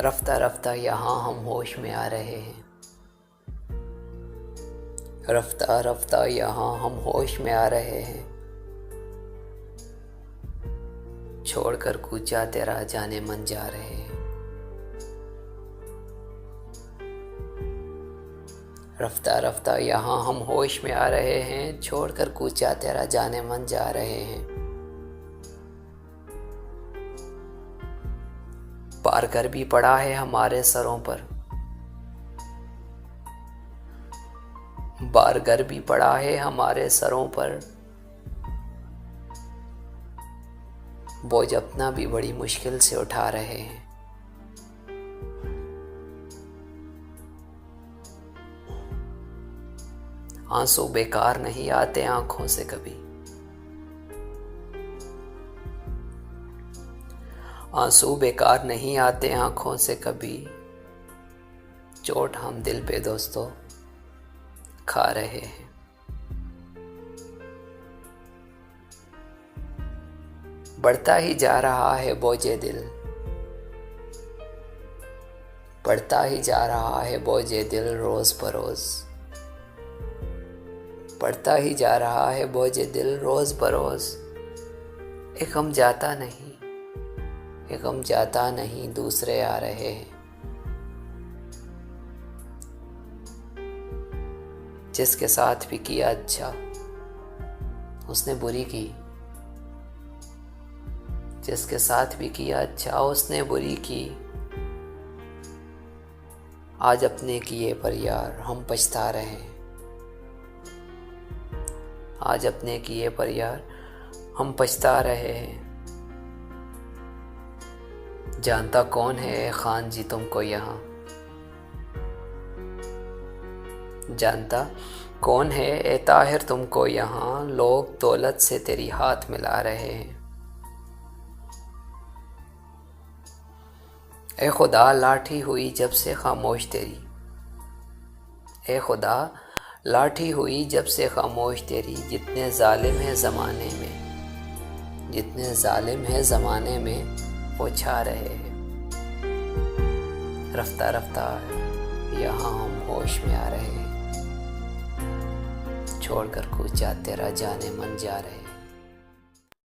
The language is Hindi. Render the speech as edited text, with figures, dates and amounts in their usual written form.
रफ्ता रफ्ता यहाँ हम होश में आ रहे हैं। रफ्ता रफ्ता यहाँ हम होश में आ रहे हैं। छोड़कर कूचा तेरा जाने मन जा रहे हैं। रफ्ता रफ्ता यहाँ हम होश में आ रहे हैं। छोड़कर कूचा तेरा जाने मन जा रहे हैं। पार कर भी पड़ा है हमारे सरों पर। बार गर भी पड़ा है हमारे सरों पर। बोझ अपना भी बड़ी मुश्किल से उठा रहे हैं। आंसू बेकार नहीं आते आंखों से कभी। आंसू बेकार नहीं आते आंखों से कभी। चोट हम दिल पे दोस्तों खा रहे हैं। बढ़ता ही जा रहा है बोझे दिल। बढ़ता ही जा रहा है बोझे दिल रोज बरोज। बढ़ता ही जा रहा है बोझे दिल रोज बरोज। एक हम जाता नहीं, एक हम जाता नहीं, दूसरे आ रहे हैं। जिसके साथ भी किया अच्छा उसने बुरी की। जिसके साथ भी किया अच्छा उसने बुरी की। आज अपने किए पर यार हम पछता रहे हैं। आज अपने किए पर यार हम पछता रहे हैं। जानता कौन है खान जी तुमको यहाँ। जानता कौन है ए ताहिर तुमको यहाँ। लोग दौलत से तेरी हाथ मिला रहे हैं। ए खुदा लाठी हुई जब से खामोश तेरी। ए खुदा लाठी हुई जब से खामोश तेरी। जितने जालिम है ज़माने में, जितने जालिम है ज़माने में वो छा रहे हैं। रफ्ता रफ्ता यहाँ हम होश में आ रहे हैं। छोड़कर कूचा तेरा जाने मन जा रहे हैं।